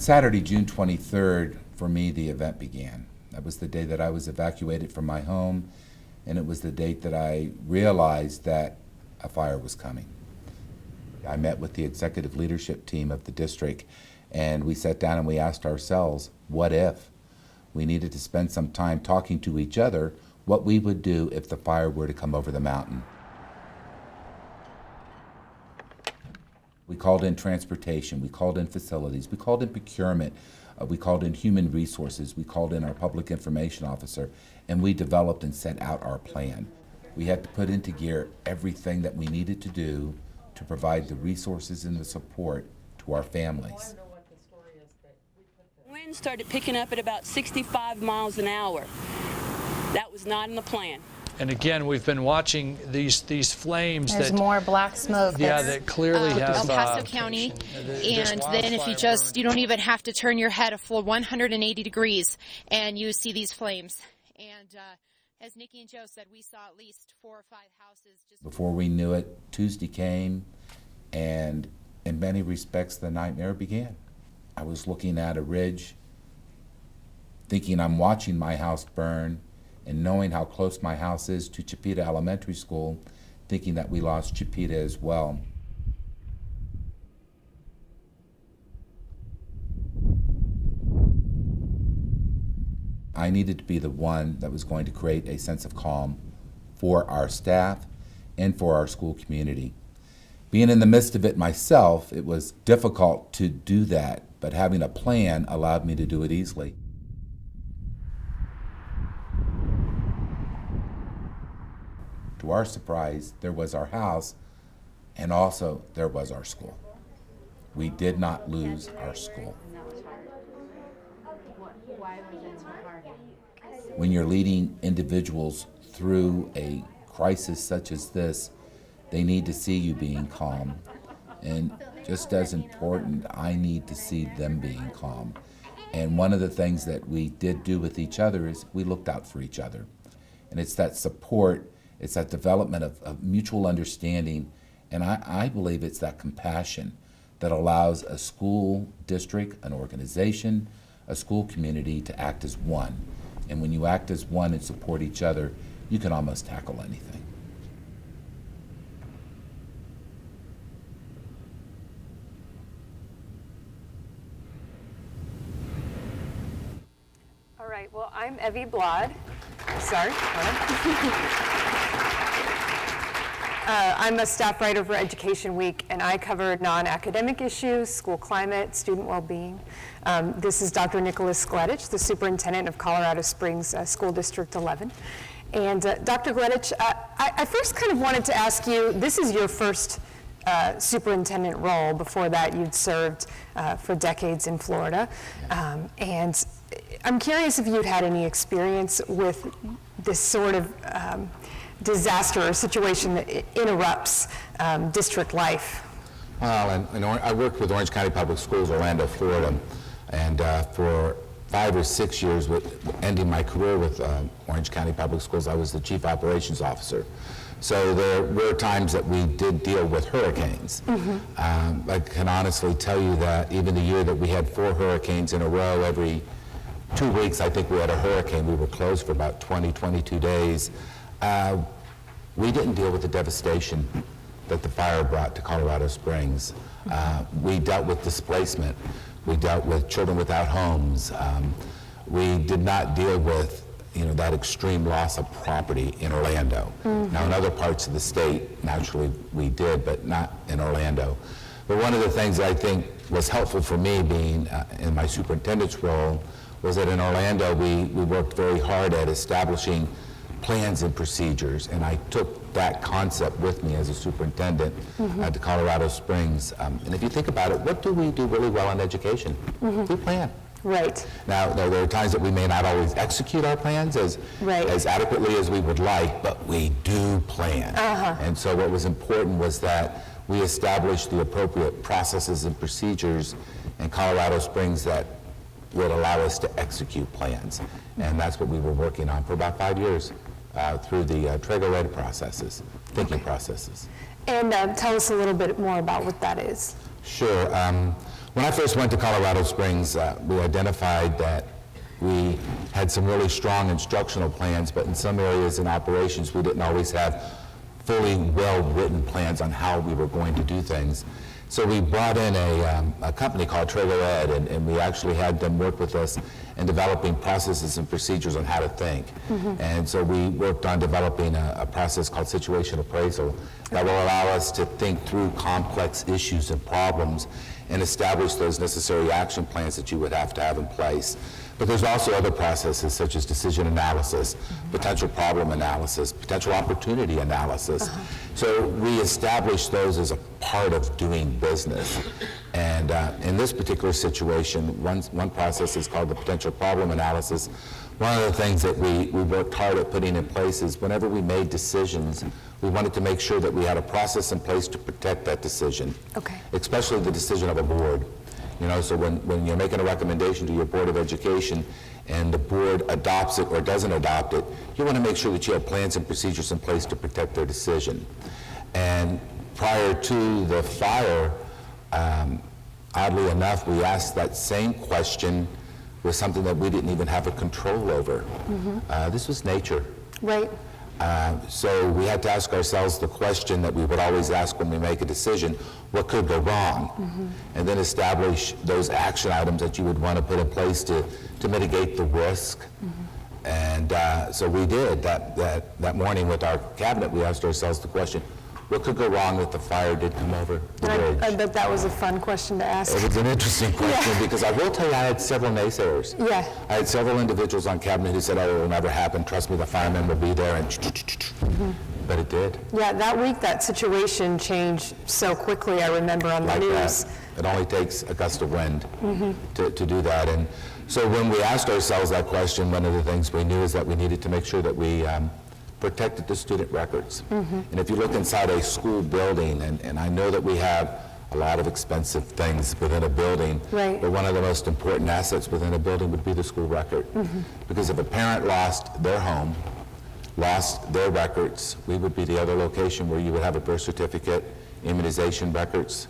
Saturday, June 23rd, for me, the event began. That was the day that I was evacuated from my home, and it was the date that I realized that a fire was coming. I met with the executive leadership team of the district, and we sat down and we asked ourselves, what if? We needed to spend some time talking to each other what we would do if the fire were to come over the mountain. We called in transportation, we called in facilities, we called in procurement, we called in human resources, we called in our public information officer, and we developed and set out our plan. We had to put into gear everything that we needed to do to provide the resources and the support to our families. Wind started picking up at about 65 miles an hour. That was not in the plan. And again, we've been watching these flames. There's more black smoke. Yeah, that clearly has El Paso County, and then if you don't even have to turn your head a full 180 degrees, and you see these flames. And as Nikki and Joe said, we saw at least 4 or 5 houses. Before we knew it, Tuesday came, and in many respects, the nightmare began. I was looking at a ridge, thinking I'm watching my house burn, and knowing how close my house is to Chipeta Elementary School, thinking that we lost Chipeta as well. I needed to be the one that was going to create a sense of calm for our staff and for our school community. Being in the midst of it myself, it was difficult to do that, but having a plan allowed me to do it easily. To our surprise, there was our house, and also there was our school. We did not lose our school. When you're leading individuals through a crisis such as this, they need to see you being calm. And just as important, I need to see them being calm. And one of the things that we did do with each other is we looked out for each other. And it's that support, it's that development of mutual understanding, and I believe it's that compassion that allows a school district, an organization, a school community to act as one. And when you act as one and support each other, you can almost tackle anything. All right, well, I'm Evie Blod. Sorry. I'm a staff writer for Education Week, and I cover non-academic issues, school climate, student well-being. This is Dr. Nicholas Gledich, the superintendent of Colorado Springs School District 11. And Dr. Gledich, I first kind of wanted to ask you, this is your first superintendent role. Before that, you'd served for decades in Florida. And I'm curious if you'd had any experience with this sort of disaster or situation that interrupts district life. Well, and I worked with Orange County Public Schools, Orlando, Florida, and for 5 or 6 years, ending my career with Orange County Public Schools, I was the chief operations officer. So there were times that we did deal with hurricanes. Mm-hmm. I can honestly tell you that even the year that we had 4 hurricanes in a row, every 2 weeks, I think we had a hurricane. We were closed for about 20, 22 days. We didn't deal with the devastation that the fire brought to Colorado Springs. We dealt with displacement. We dealt with children without homes. We did not deal with, that extreme loss of property in Orlando. Mm-hmm. Now, in other parts of the state, naturally we did, but not in Orlando. But one of the things that I think was helpful for me being in my superintendent's role was that in Orlando we worked very hard at establishing plans and procedures, and I took that concept with me as a superintendent to Colorado Springs. And if you think about it, what do we do really well in education? We plan. Right. Now, there are times that we may not always execute our plans as adequately as we would like, but we do plan. And so what was important was that we established the appropriate processes and procedures in Colorado Springs that would allow us to execute plans. And that's what we were working on for about 5 years through the Trago-Red processes, thinking processes. And tell us a little bit more about what that is. Sure. When I first went to Colorado Springs, we identified that we had some really strong instructional plans, but in some areas in operations, we didn't always have fully well-written plans on how we were going to do things. So we brought in a company called Trago Ed, and we actually had them work with us in developing processes and procedures on how to think. And so we worked on developing a process called situation appraisal that will allow us to think through complex issues and problems and establish those necessary action plans that you would have to have in place. But there's also other processes such as decision analysis, potential problem analysis, potential opportunity analysis. So we established those as a part of doing business. And in this particular situation, one process is called the potential problem analysis. One of the things that we worked hard at putting in place is whenever we made decisions, we wanted to make sure that we had a process in place to protect that decision, especially the decision of a board. You know, so when you're making a recommendation to your Board of Education and the board adopts it or doesn't adopt it, you want to make sure that you have plans and procedures in place to protect their decision. And prior to the fire, oddly enough, we asked that same question with something that we didn't even have a control over. This was nature. Right. So we had to ask ourselves the question that we would always ask when we make a decision: what could go wrong? And then establish those action items that you would want to put in place to mitigate the risk. And so we did. That morning with our cabinet, we asked ourselves the question: what could go wrong if the fire did come over the bridge? I bet that was a fun question to ask. It was an interesting question because I will tell you, I had several naysayers. Yeah. I had several individuals on cabinet who said, oh, it will never happen. Trust me, the firemen will be there. And but it did. Yeah, that week that situation changed so quickly, I remember on the news. It only takes a gust of wind to do that. And so when we asked ourselves that question, one of the things we knew is that we needed to make sure that we protected the student records. And if you look inside a school building, and I know that we have a lot of expensive things within a building, but one of the most important assets within a building would be the school record. Because if a parent lost their home, lost their records, we would be the other location where you would have a birth certificate, immunization records.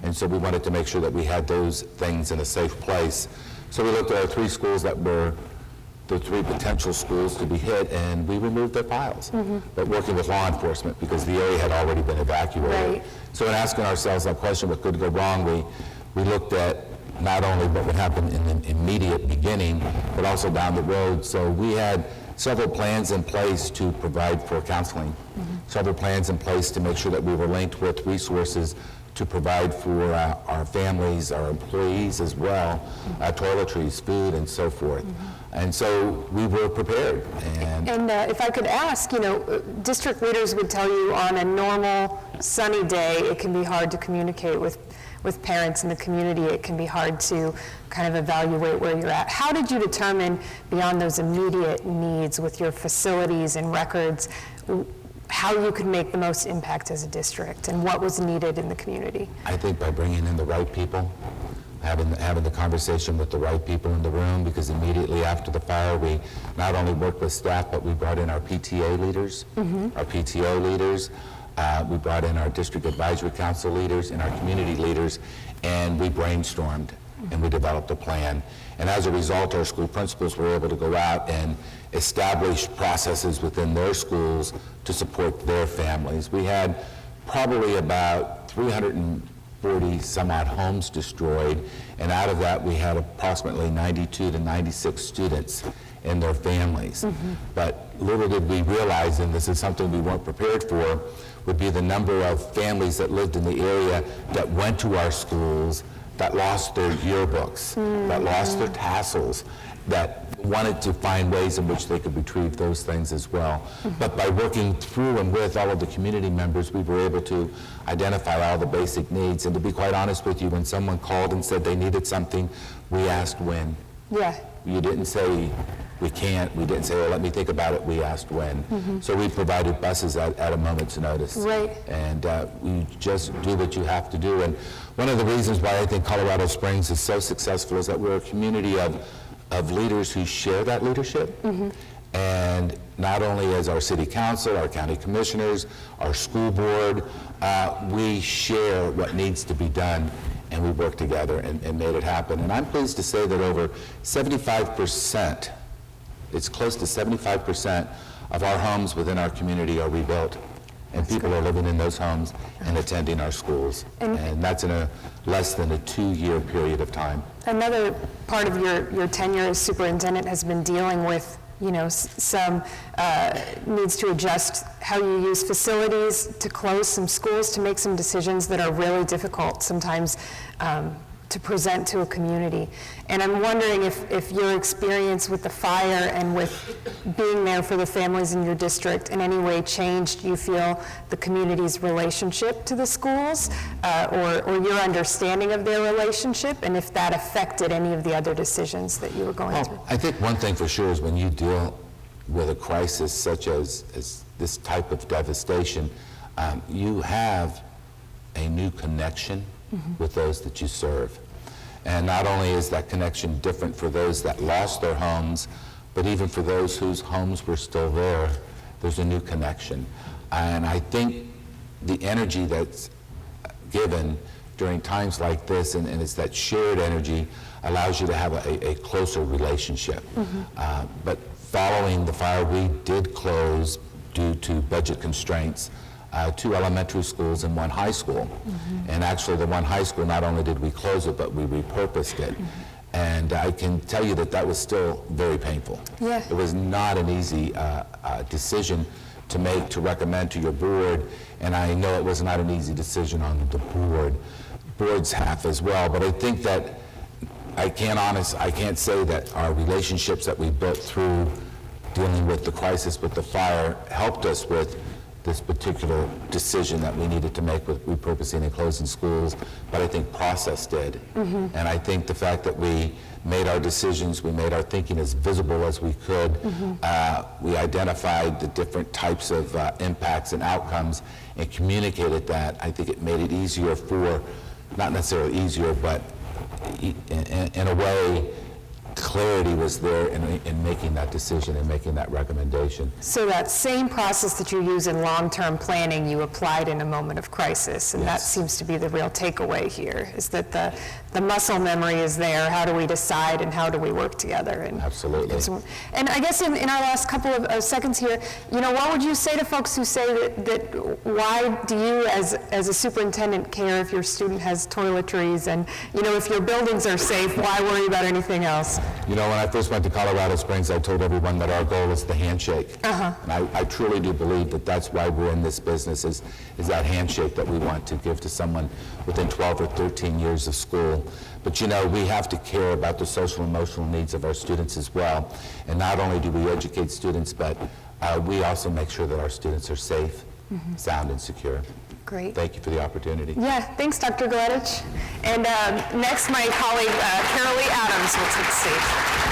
And so we wanted to make sure that we had those things in a safe place. So we looked at our 3 schools that were the 3 potential schools to be hit, and we removed their files, but working with law enforcement because the area had already been evacuated. So in asking ourselves that question, what could go wrong, we looked at not only what would happen in the immediate beginning, but also down the road. So we had several plans in place to provide for counseling, several plans in place to make sure that we were linked with resources to provide for our families, our employees as well, toiletries, food, and so forth. And so we were prepared. And if I could ask, you know, district leaders would tell you on a normal sunny day, it can be hard to communicate with parents in the community. It can be hard to kind of evaluate where you're at. How did you determine, beyond those immediate needs with your facilities and records, how you could make the most impact as a district and what was needed in the community? I think by bringing in the right people, having the conversation with the right people in the room, because immediately after the fire, we not only worked with staff, but we brought in our PTA leaders, our PTO leaders, we brought in our district advisory council leaders and our community leaders, and we brainstormed and we developed a plan. And as a result, our school principals were able to go out and establish processes within their schools to support their families. We had probably about 340 some odd homes destroyed, and out of that we had approximately 92 to 96 students and their families. But little did we realize, and this is something we weren't prepared for, would be the number of families that lived in the area that went to our schools, that lost their yearbooks, that lost their tassels, that wanted to find ways in which they could retrieve those things as well. But by working through and with all of the community members, we were able to identify all the basic needs. And to be quite honest with you, when someone called and said they needed something, we asked when. You didn't say, we can't. We didn't say, well, let me think about it. We asked when. So we provided buses at a moment's notice. And you just do what you have to do. And one of the reasons why I think Colorado Springs is so successful is that we're a community of leaders who share that leadership. And not only as our city council, our county commissioners, our school board, we share what needs to be done. and we worked together and made it happen. And I'm pleased to say that over 75%, it's close to 75% of our homes within our community are rebuilt. And people are living in those homes and attending our schools. And that's in a less than a 2-year period of time. Another part of your tenure as superintendent has been dealing with, you know, some needs to adjust how you use facilities, to close some schools, to make some decisions that are really difficult sometimes to present to a community. And I'm wondering if your experience with the fire and with being there for the families in your district in any way changed, you feel, the community's relationship to the schools, or your understanding of their relationship, and if that affected any of the other decisions that you were going through. I think one thing for sure is when you deal with a crisis such as this type of devastation, you have a new connection with those that you serve. And not only is that connection different for those that lost their homes, but even for those whose homes were still there, there's a new connection. And I think the energy that's given during times like this, and it's that shared energy, allows you to have a closer relationship. But following the fire, we did close, due to budget constraints, 2 elementary schools and 1 high school. And actually the 1 high school, not only did we close it, but we repurposed it. And I can tell you that that was still very painful. Yeah. It was not an easy decision to make, to recommend to your board, and I know it was not an easy decision on the board's half as well. But I think that I can't say that our relationships that we built through dealing with the crisis with the fire helped us with this particular decision that we needed to make with repurposing and closing schools, but I think process did. And I think the fact that we made our decisions, we made our thinking as visible as we could, we identified the different types of impacts and outcomes and communicated that. I think it made it easier for, not necessarily easier, but in a way, clarity was there in making that decision and making that recommendation. So that same process that you use in long-term planning, you applied in a moment of crisis, and that seems to be the real takeaway here, is that the muscle memory is there. How do we decide and how do we work together? And absolutely. And I guess in our last couple of seconds here, you know, what would you say to folks who say that why do you as a superintendent care if your student has toiletries, and, you know, if your buildings are safe, why worry about anything else? You know, when I first went to Colorado Springs, I told everyone that our goal is the handshake. And I truly do believe that that's why we're in this business, is that handshake that we want to give to someone within 12 or 13 years of school. But, you know, we have to care about the social and emotional needs of our students as well. And not only do we educate students, but we also make sure that our students are safe, sound, and secure. Great. Thank you for the opportunity. Yeah, thanks, Dr. Gledich. And next, my colleague, Carolee Adams, will take the stage.